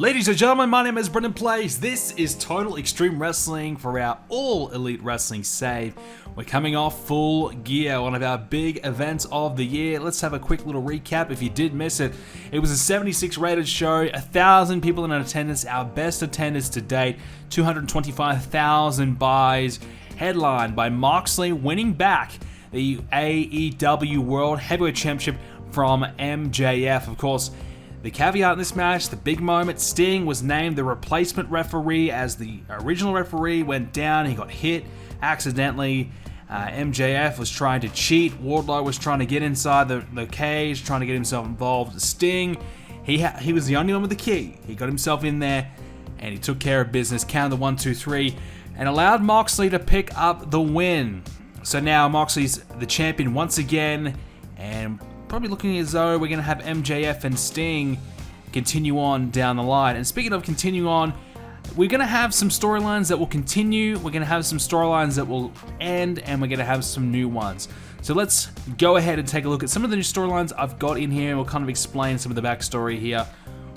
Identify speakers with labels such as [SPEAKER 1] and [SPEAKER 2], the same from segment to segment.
[SPEAKER 1] Ladies and gentlemen, my name is Brendan Plays. This is Total Extreme Wrestling for our All Elite Wrestling save. We're coming off Full Gear, one of our big events of the year. Let's have a quick little recap if you did miss it. It was a 76 rated show, 1,000 people in attendance, our best attendance to date, 225,000 buys, headlined by Moxley winning back the AEW World Heavyweight Championship from MJF. Of course, the caveat in this match, the big moment, Sting was named the replacement referee as the original referee went down. He got hit accidentally. MJF was trying to cheat. Wardlow was trying to get inside the cage, trying to get himself involved. Sting, he was the only one with the key. He got himself in there and he took care of business, counted the 1, 2, 3, and allowed Moxley to pick up the win. So now Moxley's the champion once again, and probably looking as though we're going to have MJF and Sting continue on down the line. And speaking of continue on, we're going to have some storylines that will continue, we're going to have some storylines that will end, and we're going to have some new ones. So let's go ahead and take a look at some of the new storylines I've got in here, and we'll kind of explain some of the backstory here.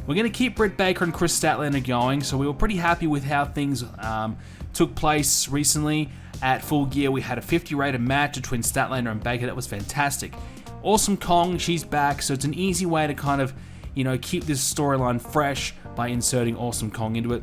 [SPEAKER 1] We're going to keep Britt Baker and Chris Statlander going, so we were pretty happy with how things took place recently. At Full Gear, we had a 50 rated match between Statlander and Baker. That was fantastic. Awesome Kong, she's back, so it's an easy way to kind of, keep this storyline fresh by inserting Awesome Kong into it.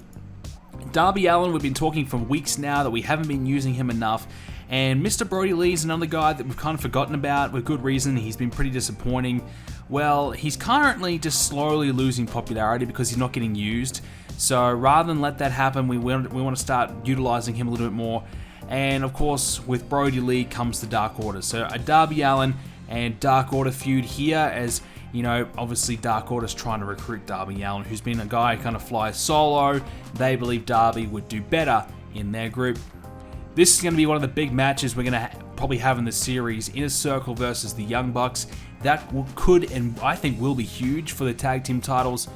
[SPEAKER 1] Darby Allin, we've been talking for weeks now that we haven't been using him enough, and Mr. Brody Lee's another guy that we've kind of forgotten about with good reason. He's been pretty disappointing. Well, he's currently just slowly losing popularity because he's not getting used, so rather than let that happen, we want to start utilizing him a little bit more. And of course, with Brody Lee comes the Dark Order. So a Darby Allin and Dark Order feud here, as obviously Dark Order's trying to recruit Darby Allin, who's been a guy who kind of flies solo. They believe Darby would do better in their group. This is going to be one of the big matches we're going to probably have in the series. Inner Circle versus the Young Bucks. That could and I think will be huge for the tag team titles.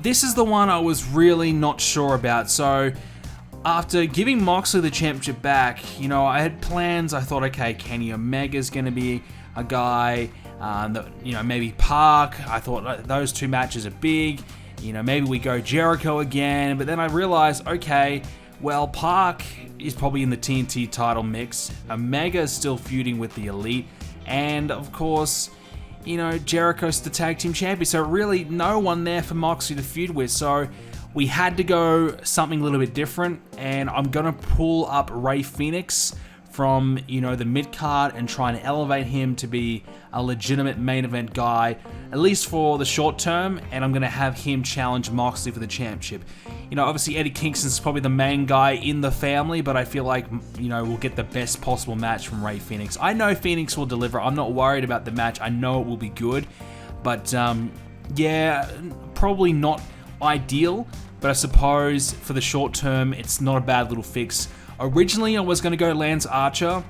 [SPEAKER 1] This is the one I was really not sure about. So after giving Moxley the championship back, I had plans. I thought, okay, Kenny Omega's going to be a guy. Maybe Park. I thought those two matches are big. Maybe we go Jericho again. But then I realized, okay, well, Park is probably in the TNT title mix. Omega is still feuding with the Elite. And, of course, Jericho's the tag team champion. So really no one there for Moxley to feud with. So we had to go something a little bit different, and I'm going to pull up Rey Fenix from, the mid-card and try and elevate him to be a legitimate main event guy, at least for the short term, and I'm going to have him challenge Moxley for the championship. Obviously Eddie Kingston's probably the main guy in the family, but I feel like, we'll get the best possible match from Rey Fenix. I know Fenix will deliver. I'm not worried about the match. I know it will be good, but probably not ideal, but I suppose for the short term, it's not a bad little fix. Originally, I was going to go Lance Archer,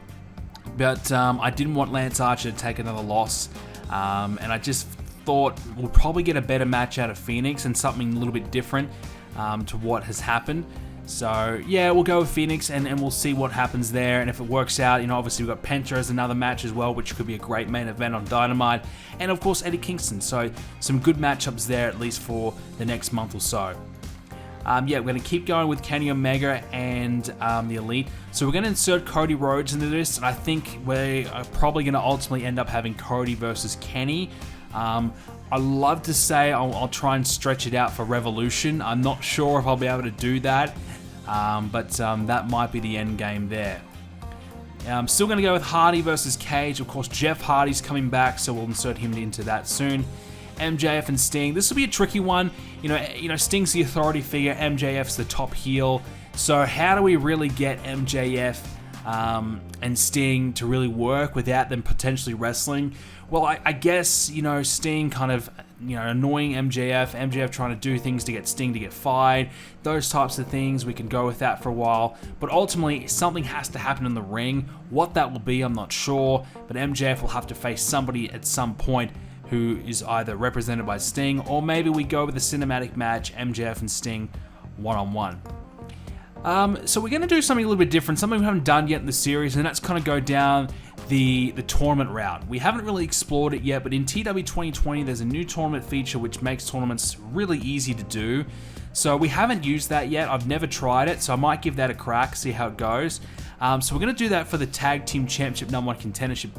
[SPEAKER 1] but I didn't want Lance Archer to take another loss, and I just thought we'll probably get a better match out of Phoenix and something a little bit different to what has happened. So yeah, we'll go with Phoenix and we'll see what happens there, and if it works out, obviously we've got Penta as another match as well, which could be a great main event on Dynamite, and of course Eddie Kingston, so some good matchups there at least for the next month or so. We're going to keep going with Kenny Omega and the Elite. So we're going to insert Cody Rhodes into this, and I think we are probably going to ultimately end up having Cody versus Kenny. I love to say I'll try and stretch it out for Revolution. I'm not sure if I'll be able to do that, but that might be the end game there. I'm still going to go with Hardy versus Cage. Of course, Jeff Hardy's coming back, so we'll insert him into that soon. MJF and Sting. This will be a tricky one. Sting's the authority figure. MJF's the top heel. So how do we really get MJF and Sting to really work without them potentially wrestling? Well, I guess, Sting kind of, annoying MJF trying to do things to get Sting to get fired, those types of things. We can go with that for a while. But ultimately, something has to happen in the ring. What that will be, I'm not sure. But MJF will have to face somebody at some point who is either represented by Sting, or maybe we go with a cinematic match, MJF and Sting one-on-one. So we're going to do something a little bit different, something we haven't done yet in the series, and that's kind of go down the tournament route. We haven't really explored it yet, but in TEW2020 there's a new tournament feature which makes tournaments really easy to do. So we haven't used that yet. I've never tried it, so I might give that a crack, see how it goes. So we're going to do that for the Tag Team Championship #1 contendership.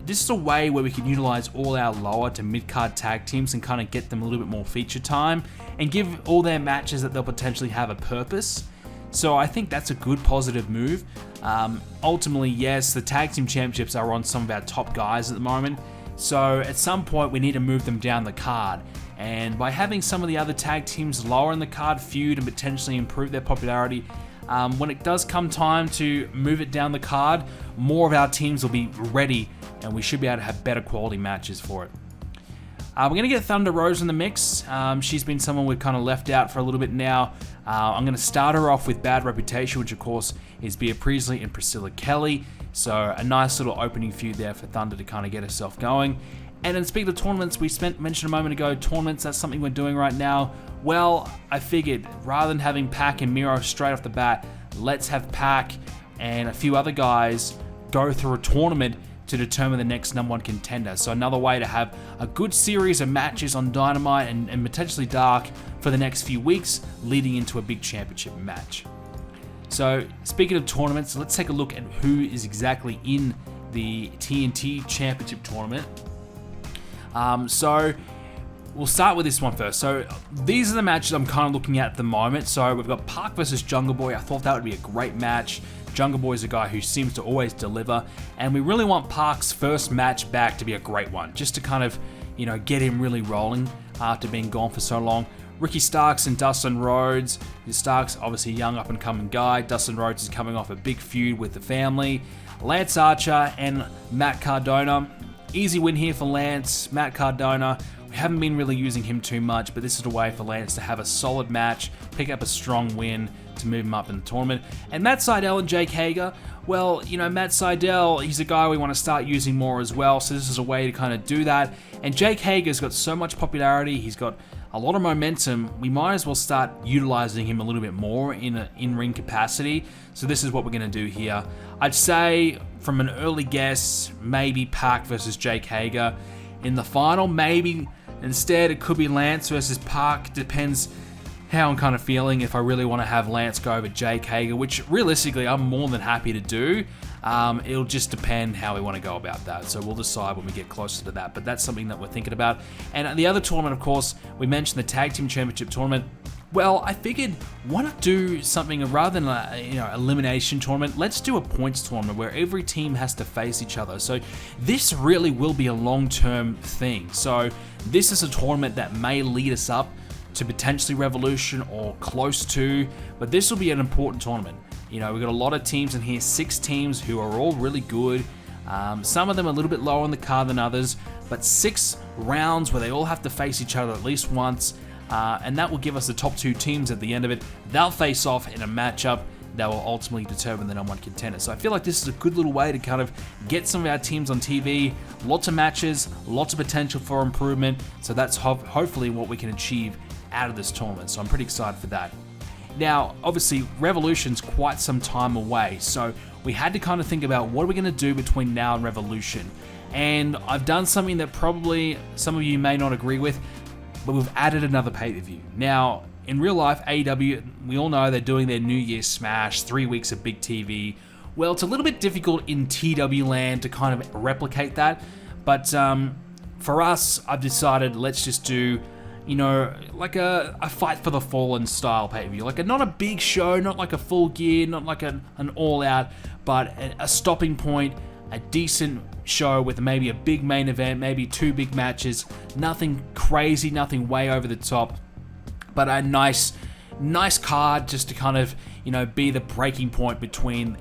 [SPEAKER 1] This is a way where we can utilize all our lower to mid-card tag teams and kind of get them a little bit more feature time and give all their matches that they'll potentially have a purpose. So I think that's a good positive move. Ultimately, yes, the Tag Team Championships are on some of our top guys at the moment. So at some point, we need to move them down the card. And by having some of the other tag teams lower in the card feud and potentially improve their popularity, when it does come time to move it down the card, more of our teams will be ready and we should be able to have better quality matches for it. We're going to get Thunder Rose in the mix. She's been someone we've kind of left out for a little bit now. I'm going to start her off with Bad Reputation, which of course is Bea Priestley and Priscilla Kelly. So a nice little opening feud there for Thunder to kind of get herself going. And then speaking of tournaments, we mentioned a moment ago, tournaments, that's something we're doing right now. Well, I figured rather than having Pac and Miro straight off the bat, let's have Pac and a few other guys go through a tournament to determine the next #1 contender. So another way to have a good series of matches on Dynamite and potentially Dark for the next few weeks leading into a big championship match. So speaking of tournaments, let's take a look at who is exactly in the TNT Championship tournament. So we'll start with this one first. So these are the matches I'm kind of looking at the moment. So we've got Pac versus Jungle Boy. I thought that would be a great match. Jungle Boy is a guy who seems to always deliver, and we really want Pac's first match back to be a great one, just to kind of, get him really rolling after being gone for so long. Ricky Starks and Dustin Rhodes. Starks, obviously a young up-and-coming guy. Dustin Rhodes is coming off a big feud with the family. Lance Archer and Matt Cardona. Easy win here for Lance. Matt Cardona, we haven't been really using him too much, but this is a way for Lance to have a solid match, pick up a strong win to move him up in the tournament. And Matt Sydal and Jake Hager, well, Matt Sydal, he's a guy we want to start using more as well, so this is a way to kind of do that. And Jake Hager's got so much popularity, he's got a lot of momentum, we might as well start utilizing him a little bit more in an in-ring capacity. So this is what we're going to do here. I'd say, from an early guess, maybe Pac versus Jake Hager. In the final, maybe instead it could be Lance versus Pac. Depends how I'm kind of feeling, if I really want to have Lance go over Jake Hager, which realistically I'm more than happy to do. It'll just depend how we want to go about that. So we'll decide when we get closer to that. But that's something that we're thinking about. And the other tournament, of course, we mentioned the Tag Team Championship tournament. Well, I figured, why not do something rather than a elimination tournament? Let's do a points tournament where every team has to face each other. So this really will be a long-term thing. So this is a tournament that may lead us up to potentially Revolution or close to, but this will be an important tournament. We've got a lot of teams in here, 6 teams who are all really good. Some of them a little bit lower on the card than others, but 6 rounds where they all have to face each other at least once. And that will give us the top 2 teams at the end of it. They'll face off in a matchup that will ultimately determine the #1 contender. So I feel like this is a good little way to kind of get some of our teams on TV. Lots of matches, lots of potential for improvement. So that's hopefully what we can achieve out of this tournament. So I'm pretty excited for that. Now, obviously, Revolution's quite some time away. So we had to kind of think about what are we going to do between now and Revolution. And I've done something that probably some of you may not agree with, but we've added another pay-per-view. Now, in real life, AEW, we all know they're doing their New Year's Smash, 3 weeks of big TV. Well, it's a little bit difficult in TW land to kind of replicate that, but for us, I've decided let's just do, like a Fight for the Fallen style pay-per-view. Not a big show, not like a Full Gear, not like an all-out, but a stopping point, a decent show with maybe a big main event, maybe 2 big matches, nothing crazy, nothing way over the top, but a nice card just to kind of, be the breaking point between,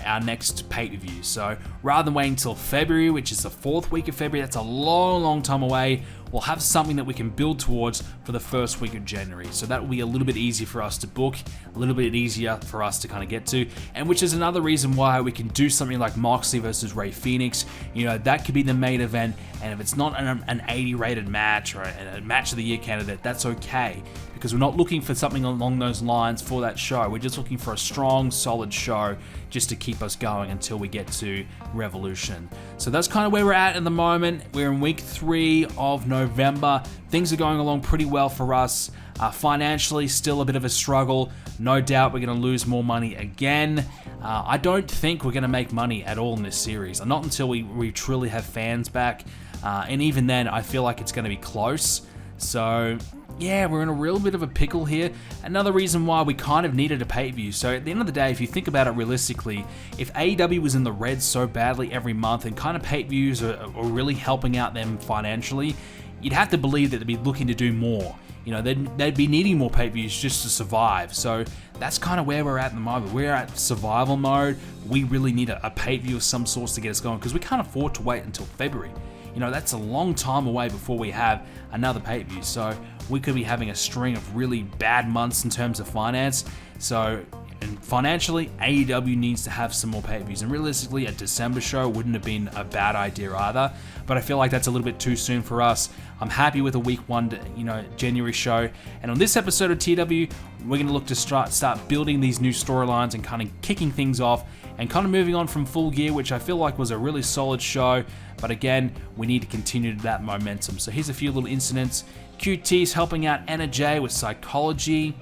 [SPEAKER 1] our next pay-per-view. So rather than waiting until February, which is the 4th week of February, that's a long, long time away, we'll have something that we can build towards for the 1st week of January. So that will be a little bit easier for us to book, a little bit easier for us to kind of get to, and which is another reason why we can do something like Moxley versus Rey Fenix. That could be the main event, and if it's not an 80 rated match or a match of the year candidate, that's okay, because we're not looking for something along those lines for that show. We're just looking for a strong, solid show just to keep us going until we get to Revolution. So that's kind of where we're at the moment. We're in week 3 of November. Things are going along pretty well for us. Financially, still a bit of a struggle. No doubt we're going to lose more money again. I don't think we're going to make money at all in this series. Not until we truly have fans back. And even then, I feel like it's going to be close. So, yeah, we're in a real bit of a pickle here. Another reason why we kind of needed a pay-per-view. So at the end of the day, if you think about it realistically, if AEW was in the red so badly every month and kind of pay-per-views are really helping out them financially, you'd have to believe that they'd be looking to do more. You know, they'd be needing more pay-per-views just to survive. So that's kind of where we're at the moment. We're at survival mode. We really need a pay-per-view of some sort to get us going because we can't afford to wait until February. You know, that's a long time away before we have another pay-per-view. So we could be having a string of really bad months in terms of finance. So, and financially, AEW needs to have some more pay-per-views. And realistically, a December show wouldn't have been a bad idea either. But I feel like that's a little bit too soon for us. I'm happy with a week 1, January show. And on this episode of TW, we're going to look to start building these new storylines and kind of kicking things off and kind of moving on from Full Gear, which I feel like was a really solid show. But again, we need to continue that momentum. So here's a few little incidents. QT's helping out Anna Jay with psychology.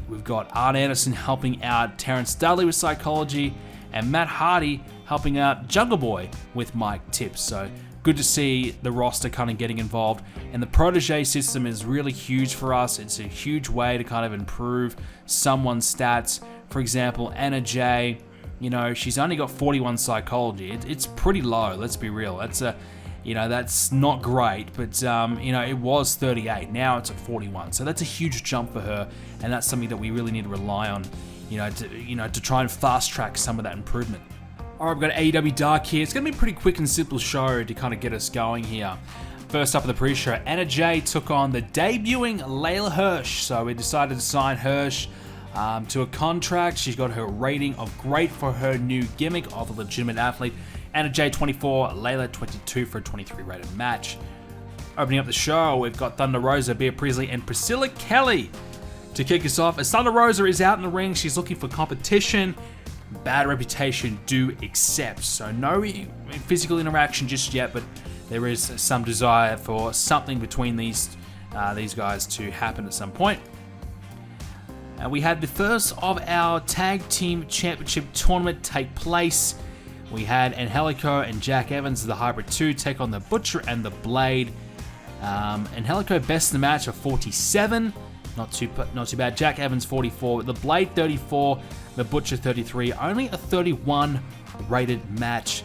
[SPEAKER 1] We've got Arn Anderson helping out Terrence Dudley with psychology. And Matt Hardy helping out Jungle Boy with mic tips. So good to see the roster kind of getting involved. And the protege system is really huge for us. It's a huge way to kind of improve someone's stats. For example, Anna Jay, she's only got 41 psychology. It's pretty low, let's be real. That's not great, but it was 38. Now it's at 41. So that's a huge jump for her, and that's something that we really need to rely on, to try and fast track some of that improvement. All right, we've got AEW Dark here. It's going to be a pretty quick and simple show to kind of get us going here. First up in the pre-show, Anna Jay took on the debuting Layla Hirsch. So we decided to sign Hirsch to a contract. She's got her rating of great for her new gimmick of a legitimate athlete. Anna Jay 24, Layla 22 for a 23 rated match. Opening up the show, we've got Thunder Rosa, Bea Priestley, and Priscilla Kelly to kick us off. As Thunder Rosa is out in the ring, she's looking for competition. Bad reputation, do accept. So no physical interaction just yet, but there is some desire for something between these guys to happen at some point. We had the first of our Tag Team Championship tournament take place. We had Angelico and Jack Evans of the Hybrid 2 take on the Butcher and the Blade. Angelico best in the match of 47. Not too bad. Jack Evans 44. The Blade 34. The Butcher 33. Only a 31 rated match.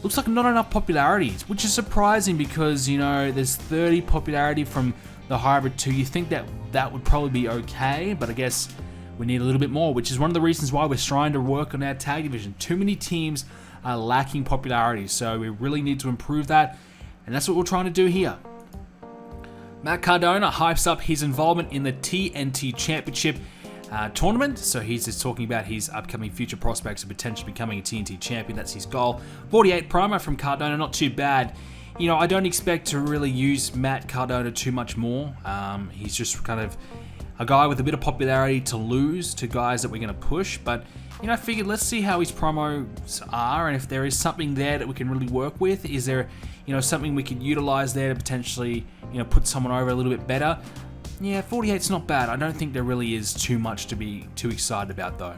[SPEAKER 1] Looks like not enough popularity, which is surprising because, there's 30 popularity from the Hybrid 2. You think that would probably be okay, but I guess we need a little bit more, which is one of the reasons why we're trying to work on our tag division. Too many teams are lacking popularity, so we really need to improve that, and that's what we're trying to do here. Matt Cardona hypes up his involvement in the TNT Championship tournament, so he's just talking about his upcoming future prospects of potentially becoming a TNT champion. That's his goal. 48 promo from Cardona, not too bad. I don't expect to really use Matt Cardona too much more. He's just kind of a guy with a bit of popularity to lose to guys that we're going to push, but I figured let's see how his promos are, and if there is something there that we can really work with. Is there something we could utilize there to potentially put someone over a little bit better? Yeah, 48's not bad. I don't think there really is too much to be too excited about though.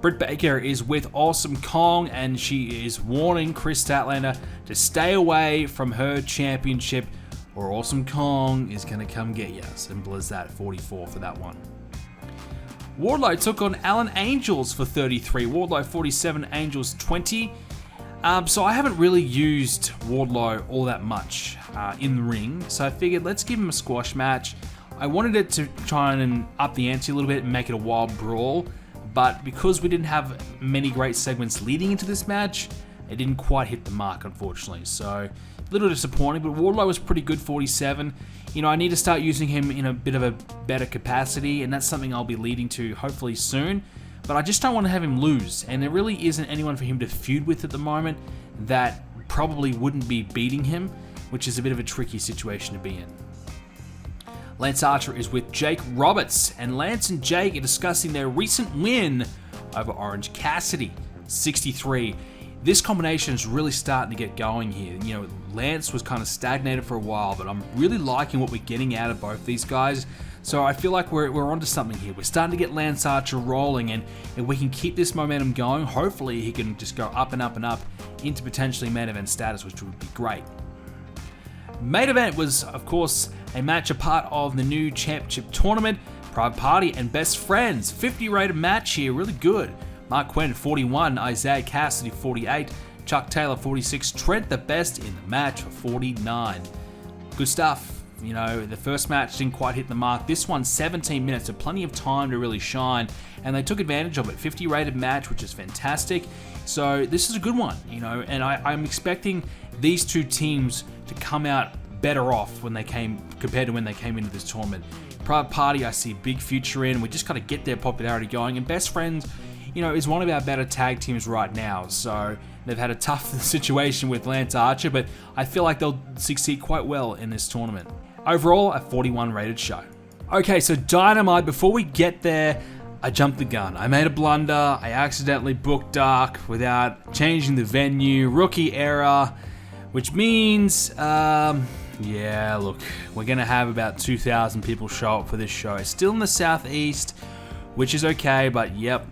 [SPEAKER 1] Britt Baker is with Awesome Kong, and she is warning Chris Statlander to stay away from her championship or Awesome Kong is going to come get you. Simple as that. 44 for that one. Wardlow took on Alan Angels for 33. Wardlow 47, Angels 20. So I haven't really used Wardlow all that much in the ring, so I figured let's give him a squash match. I wanted it to try and up the ante a little bit and make it a wild brawl, but because we didn't have many great segments leading into this match, it didn't quite hit the mark, unfortunately. So a little disappointing, but Wardlow was pretty good, 47. I need to start using him in a bit of a better capacity, and that's something I'll be leading to hopefully soon. But I just don't want to have him lose, and there really isn't anyone for him to feud with at the moment that probably wouldn't be beating him, which is a bit of a tricky situation to be in. Lance Archer is with Jake Roberts, and Lance and Jake are discussing their recent win over Orange Cassidy, 63. This combination is really starting to get going here. You know, Lance was kind of stagnated for a while, but I'm really liking what we're getting out of both these guys. So I feel like we're onto something here. We're starting to get Lance Archer rolling, and if we can keep this momentum going, hopefully he can just go up and up and up into potentially main event status, which would be great. Main event was, of course, a match a part of the new championship tournament. Private Party and Best Friends, 50 rated match here, really good. Mark Quinn 41, Isaiah Cassidy 48, Chuck Taylor 46, Trent the best in the match for 49. Good stuff. You know, the first match didn't quite hit the mark. This one, 17 minutes, so plenty of time to really shine, and they took advantage of it. 50 rated match, which is fantastic. So this is a good one, you know, and I'm expecting these two teams to come out better off compared to when they came into this tournament. Private Party, I see a big future in. We just got to get their popularity going, and Best Friends, you know, is one of our better tag teams right now. So they've had a tough situation with Lance Archer, but I feel like they'll succeed quite well in this tournament. Overall, a 41 rated show. Okay, so Dynamite, before we get there, I jumped the gun. I made a blunder. I accidentally booked Dark without changing the venue. Rookie error, which means, yeah, look, we're going to have about 2,000 people show up for this show. It's still in the Southeast, which is okay, but yep,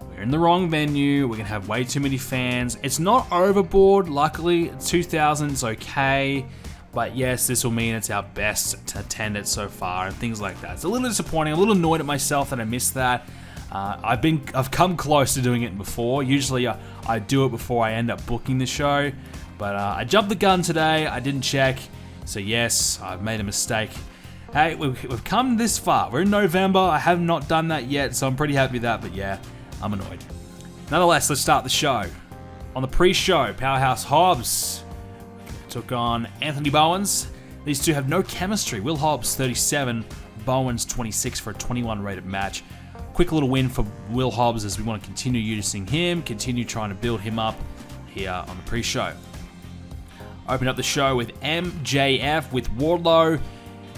[SPEAKER 1] we're in the wrong venue. We're going to have way too many fans. It's not overboard, luckily. 2,000 is okay, but yes, this will mean it's our best attendance so far and things like that. It's a little disappointing. I'm a little annoyed at myself that I missed that. I've come close to doing it before. Usually I do it before I end up booking the show, but I jumped the gun today. I didn't check, so yes, I've made a mistake. Hey, we've come this far. We're in November. I have not done that yet, so I'm pretty happy with that, but yeah, I'm annoyed. Nonetheless, let's start the show. On the pre-show, Powerhouse Hobbs took on Anthony Bowens. These two have no chemistry. Will Hobbs, 37, Bowens, 26 for a 21 rated match. Quick little win for Will Hobbs as we want to continue using him, continue trying to build him up here on the pre-show. Open up the show with MJF with Wardlow.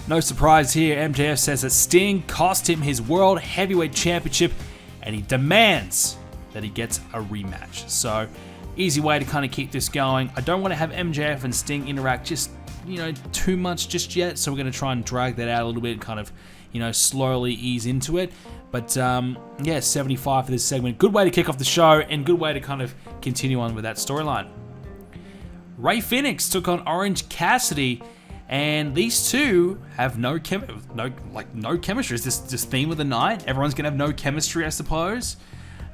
[SPEAKER 1] No surprise here, MJF says that Sting cost him his World Heavyweight Championship and he demands that he gets a rematch. So, easy way to kind of keep this going. I don't want to have MJF and Sting interact just, you know, too much just yet, so we're going to try and drag that out a little bit and kind of, you know, slowly ease into it. But, yeah, 75 for this segment. Good way to kick off the show and good way to kind of continue on with that storyline. Ray Phoenix took on Orange Cassidy, and these two have no chemistry. Is this theme of the night? Everyone's going to have no chemistry, I suppose.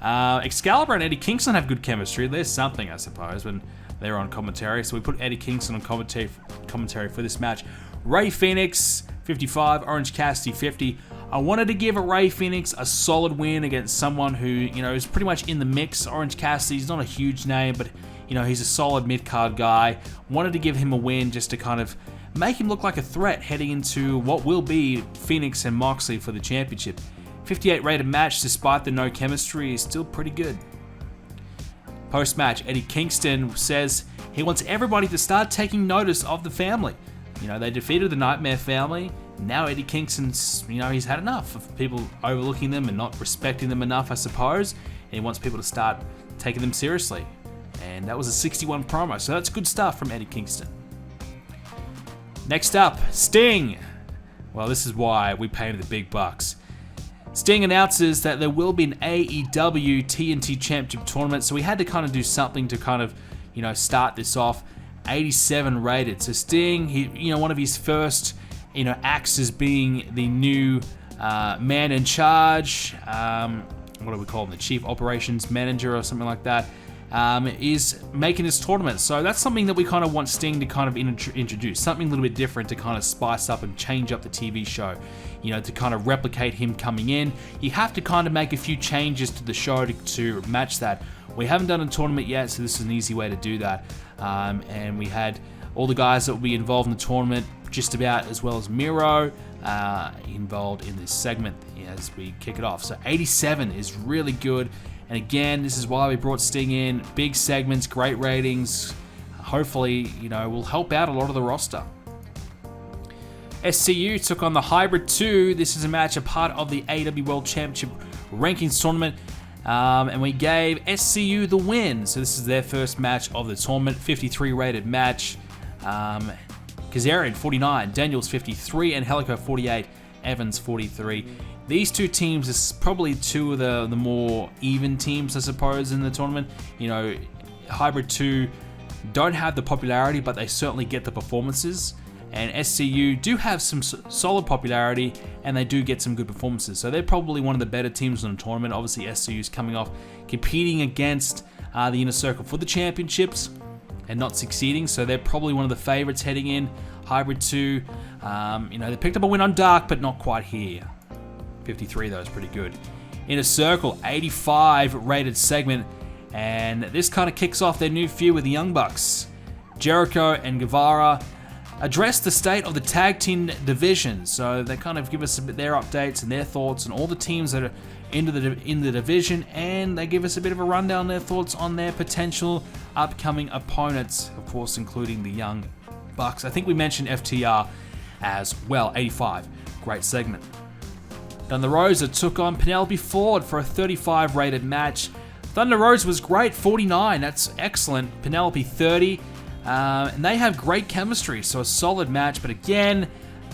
[SPEAKER 1] Excalibur and Eddie Kingston have good chemistry. There's something, I suppose, when they're on commentary. So we put Eddie Kingston on commentary for this match. Ray Phoenix, 55. Orange Cassidy, 50. I wanted to give Ray Phoenix a solid win against someone who, you know, is pretty much in the mix. Orange Cassidy's not a huge name, but, you know, he's a solid mid-card guy. Wanted to give him a win just to kind of make him look like a threat heading into what will be Phoenix and Moxley for the championship. 58 rated match, despite the no chemistry, is still pretty good. Post-match, Eddie Kingston says he wants everybody to start taking notice of the family. You know, they defeated the Nightmare family. Now Eddie Kingston's, you know, he's had enough of people overlooking them and not respecting them enough, I suppose. And he wants people to start taking them seriously. And that was a 61 promo, so that's good stuff from Eddie Kingston. Next up, Sting. Well, this is why we pay him the big bucks. Sting announces that there will be an AEW TNT Championship tournament, so we had to kind of do something to kind of, you know, start this off. 87 rated. So Sting, he, you know, one of his first, you know, acts as being the new man in charge. What do we call him? The chief operations manager or something like that. Is making this tournament. So that's something that we kind of want Sting to kind of introduce. Something a little bit different to kind of spice up and change up the TV show. You know, to kind of replicate him coming in. You have to kind of make a few changes to the show to match that. We haven't done a tournament yet, so this is an easy way to do that. And we had all the guys that will be involved in the tournament, just about, as well as Miro, involved in this segment as we kick it off. So 87 is really good. And again, this is why we brought Sting in. Big segments, great ratings. Hopefully, you know, will help out a lot of the roster. SCU took on the Hybrid 2. This is a match, a part of the AEW World Championship Rankings Tournament. And we gave SCU the win. So this is their first match of the tournament. 53 rated match. Kazarian 49, Daniels 53, and Helico 48, Evans 43. These two teams is probably two of the more even teams, I suppose, in the tournament. You know, Hybrid 2 don't have the popularity, but they certainly get the performances. And SCU do have some solid popularity, and they do get some good performances. So they're probably one of the better teams in the tournament. Obviously, SCU is coming off competing against the Inner Circle for the championships and not succeeding. So they're probably one of the favorites heading in. Hybrid 2, you know, they picked up a win on Dark, but not quite here. 53 though is pretty good. Inner Circle, 85 rated segment. And this kind of kicks off their new feud with the Young Bucks. Jericho and Guevara address the state of the tag team division. So they kind of give us a bit their updates and their thoughts on all the teams that are in the division, and they give us a bit of a rundown of their thoughts on their potential upcoming opponents, of course, including the Young Bucks. I think we mentioned FTR as well. 85, great segment. Thunder Rosa took on Penelope Ford for a 35 rated match. Thunder Rosa was great, 49, that's excellent. Penelope 30. And they have great chemistry, so a solid match, but again,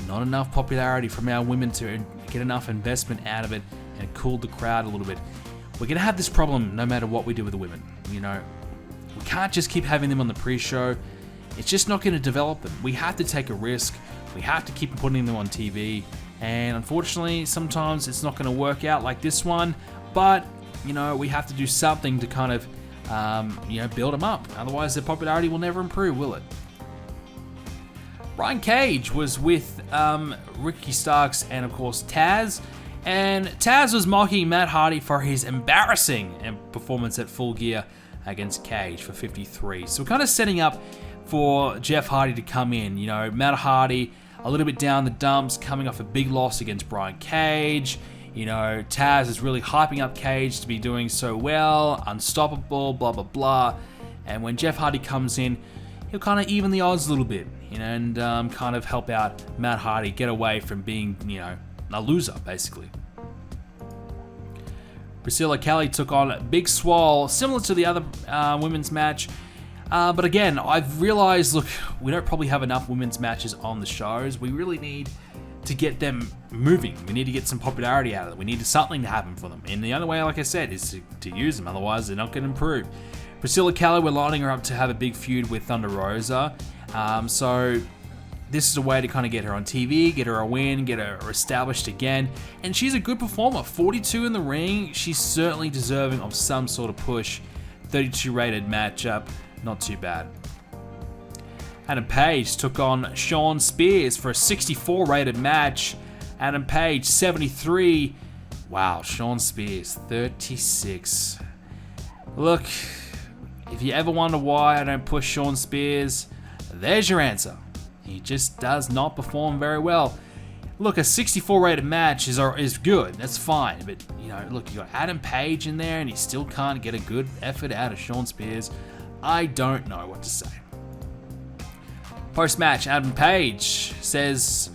[SPEAKER 1] not enough popularity from our women to get enough investment out of it and cool the crowd a little bit. We're going to have this problem no matter what we do with the women. You know, we can't just keep having them on the pre-show. It's just not going to develop them. We have to take a risk. We have to keep putting them on TV. And unfortunately, sometimes it's not going to work out like this one, but, you know, we have to do something to kind of you know, build them up. Otherwise, their popularity will never improve, will it? Brian Cage was with Ricky Starks and, of course, Taz. And Taz was mocking Matt Hardy for his embarrassing performance at Full Gear against Cage for 53. So we're kind of setting up for Jeff Hardy to come in. You know, Matt Hardy a little bit down the dumps, coming off a big loss against Brian Cage. You know, Taz is really hyping up Cage to be doing so well, unstoppable, blah, blah, blah. And when Jeff Hardy comes in, he'll kind of even the odds a little bit, you know, and kind of help out Matt Hardy get away from being, you know, a loser, basically. Priscilla Kelly took on Big Swole, similar to the other women's match. But again, I've realized, look, we don't probably have enough women's matches on the shows. We really need to get them moving. We need to get some popularity out of them. We need something to happen for them. And the only way, like I said, is to use them. Otherwise, they're not going to improve. Priscilla Kelly, we're lining her up to have a big feud with Thunder Rosa. So this is a way to kind of get her on TV, get her a win, get her established again. And she's a good performer. 42 in the ring. She's certainly deserving of some sort of push. 32 rated matchup. Not too bad. Adam Page took on Sean Spears for a 64 rated match. Adam Page 73. Wow, Sean Spears 36. Look, if you ever wonder why I don't push Sean Spears, there's your answer. He just does not perform very well. Look, a 64 rated match is good. That's fine. But, you know, look, you got Adam Page in there and he still can't get a good effort out of Sean Spears. I don't know what to say. Post-match, Adam Page says,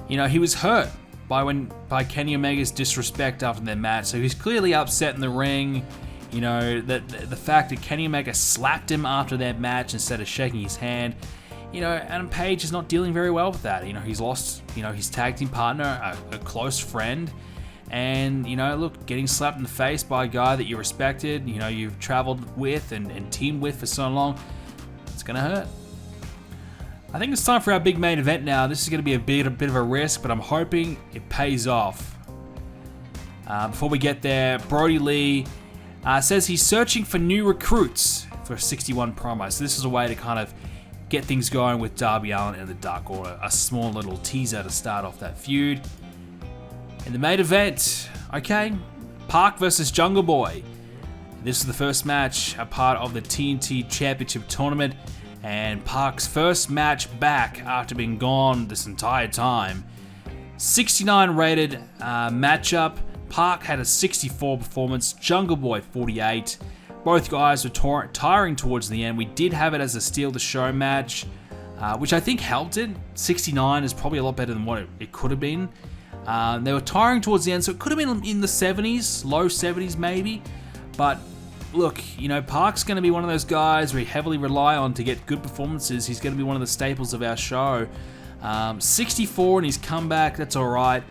[SPEAKER 1] you know, he was hurt by Kenny Omega's disrespect after their match, so he's clearly upset in the ring. You know, the fact that Kenny Omega slapped him after their match instead of shaking his hand. You know, Adam Page is not dealing very well with that. You know, he's lost, you know, his tag team partner, a close friend. And, you know, look, getting slapped in the face by a guy that you respected, you know, you've traveled with and teamed with for so long, it's going to hurt. I think it's time for our big main event now. This is going to be a bit of a risk, but I'm hoping it pays off. Before we get there, Brody Lee says he's searching for new recruits for a 61 promo. So this is a way to kind of get things going with Darby Allin and the Dark Order. A small little teaser to start off that feud. In the main event, okay, Park versus Jungle Boy. This is the first match, a part of the TNT Championship tournament, and Park's first match back after being gone this entire time. 69 rated matchup. Park had a 64 performance, Jungle Boy 48. Both guys were tiring towards the end. We did have it as a steal the show match. which I think helped it. 69 is probably a lot better than what it could have been. They were tiring towards the end, so it could have been in the 70s, low 70s maybe. But look, Park's going to be one of those guys we heavily rely on to get good performances. He's going to be one of the staples of our show. 64 in his comeback, that's all right.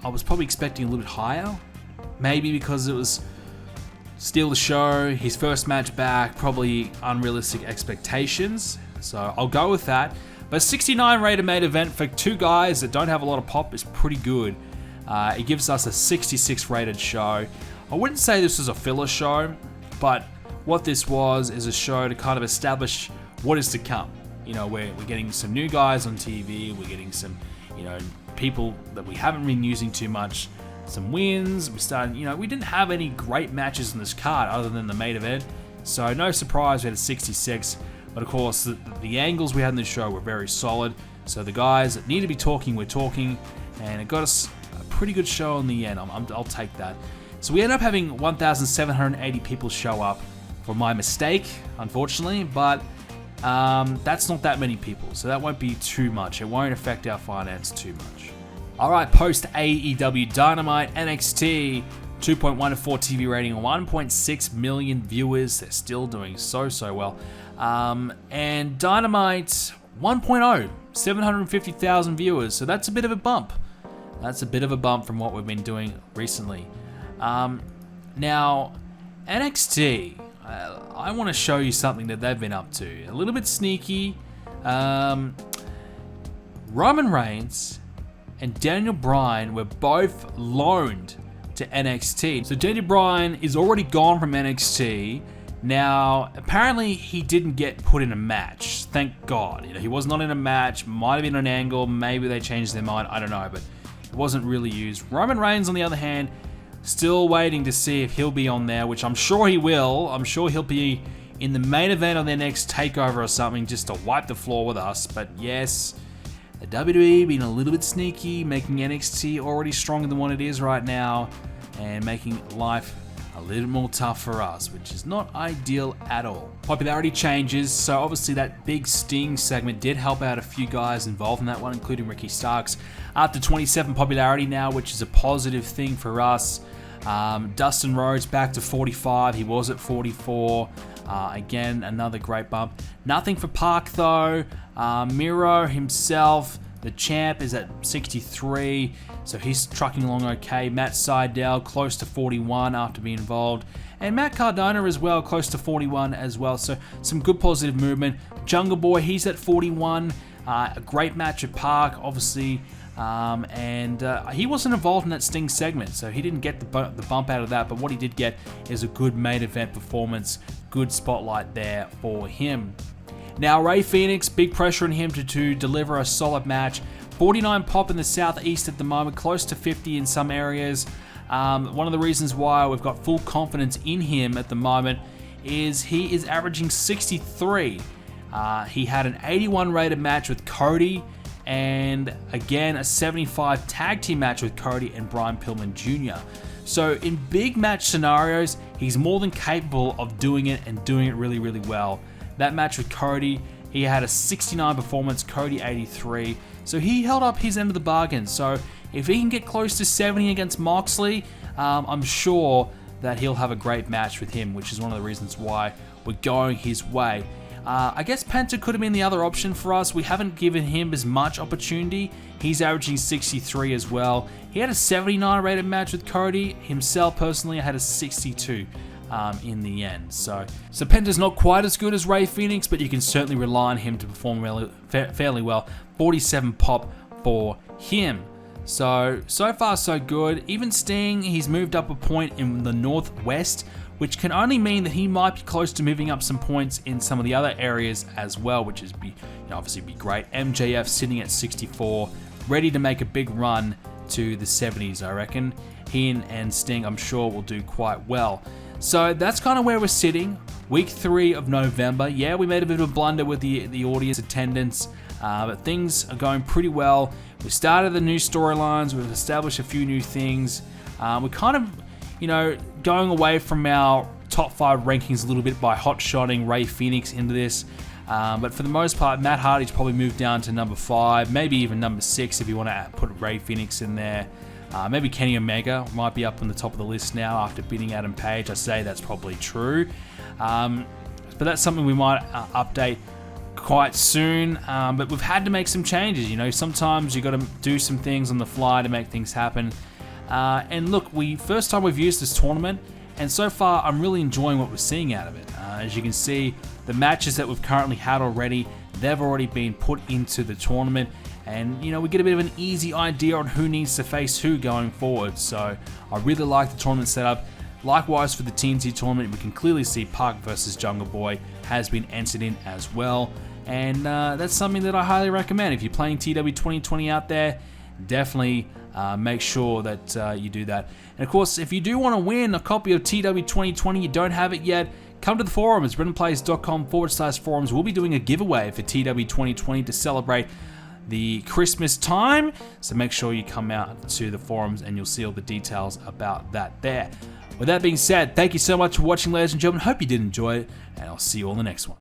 [SPEAKER 1] I was probably expecting a little bit higher, maybe because it was steal the show, his first match back, probably unrealistic expectations. So I'll go with that. But 69 rated main event for two guys that don't have a lot of pop is pretty good. It gives us a 66 rated show. I wouldn't say this was a filler show, but what this was is a show to kind of establish what is to come. We're getting some new guys on TV. We're getting some, people that we haven't been using too much. Some wins. We started, we didn't have any great matches in this card other than the main event. So no surprise we had a 66. But of course, the angles we had in this show were very solid. So the guys that need to be talking, we're talking. And it got us a pretty good show in the end. I'll take that. So we ended up having 1,780 people show up for my mistake, unfortunately. But that's not that many people. So that won't be too much. It won't affect our finance too much. Alright, post AEW Dynamite, NXT, 2.14 TV rating, 1.6 million viewers. They're still doing so well. And Dynamite 1.0, 750,000 viewers. So that's a bit of a bump. That's a bit of a bump from what we've been doing recently. Now, NXT, I want to show you something that they've been up to. A little bit sneaky. Roman Reigns and Daniel Bryan were both loaned to NXT. So Daniel Bryan is already gone from NXT. Now, apparently he didn't get put in a match. Thank God. He was not in a match. Might have been an angle. Maybe they changed their mind. I don't know, but it wasn't really used. Roman Reigns, on the other hand, still waiting to see if he'll be on there, which I'm sure he will. I'm sure he'll be in the main event on their next takeover or something just to wipe the floor with us. But yes, the WWE being a little bit sneaky, making NXT already stronger than what it is right now, and making life a little more tough for us, which is not ideal at all. Popularity changes, so obviously that big Sting segment did help out a few guys involved in that one, including Ricky Starks. Up to 27 popularity now, which is a positive thing for us. Dustin Rhodes back to 45, he was at 44. Again, another great bump. Nothing for Park though. Miro himself, the champ, is at 63, so he's trucking along okay. Matt Sydal close to 41 after being involved. And Matt Cardona as well, close to 41 as well. So some good positive movement. Jungle Boy, he's at 41. A great match at Park, obviously. And he wasn't involved in that Sting segment, so he didn't get the bump out of that. But what he did get is a good main event performance. Good spotlight there for him. Now, Rey Fenix, big pressure on him to deliver a solid match. 49 pop in the Southeast at the moment, close to 50 in some areas. One of the reasons why we've got full confidence in him at the moment is he is averaging 63. He had an 81 rated match with Cody, and again a 75 tag team match with Cody and Brian Pillman Jr. So in big match scenarios, he's more than capable of doing it, and doing it really, really well. That match with Cody, he had a 69 performance, Cody 83. So he held up his end of the bargain. So if he can get close to 70 against Moxley, I'm sure that he'll have a great match with him, which is one of the reasons why we're going his way. I guess Penta could have been the other option for us. We haven't given him as much opportunity. He's averaging 63 as well. He had a 79 rated match with Cody. Himself, personally, I had a 62 in the end. So Penta's not quite as good as Rey Fenix, but you can certainly rely on him to perform fairly well. 47 pop for him. So far so good. Even Sting, he's moved up a point in the Northwest, which can only mean that he might be close to moving up some points in some of the other areas as well, which is obviously be great. MJF sitting at 64, ready to make a big run to the 70s, I reckon. He and Sting, I'm sure, will do quite well. So that's kind of where we're sitting. Week 3 of November. Yeah, we made a bit of a blunder with the audience attendance, but things are going pretty well. We started the new storylines. We've established a few new things. We're kind of, going away from our top 5 rankings a little bit by hot-shotting Rey Fenix into this. But for the most part, Matt Hardy's probably moved down to number 5, maybe even number 6 if you want to put Ray Phoenix in there. Maybe Kenny Omega might be up on the top of the list now after beating Adam Page. I say that's probably true. But that's something we might update quite soon. But we've had to make some changes. Sometimes you got to do some things on the fly to make things happen. And look, first time we've used this tournament, and so far I'm really enjoying what we're seeing out of it. As you can see, the matches that we've currently had already, they've already been put into the tournament, and we get a bit of an easy idea on who needs to face who going forward. So I really like the tournament setup. Likewise for the TNT tournament, we can clearly see Park versus Jungle Boy has been entered in as well, and that's something that I highly recommend. If you're playing TEW2020 out there, definitely make sure that you do that. And of course, if you do want to win a copy of TEW2020, you don't have it yet, come to the forums, BrendanPlays.com/forums. We'll be doing a giveaway for TEW2020 to celebrate the Christmas time. So make sure you come out to the forums and you'll see all the details about that there. With that being said, thank you so much for watching, ladies and gentlemen. Hope you did enjoy it, and I'll see you all in the next one.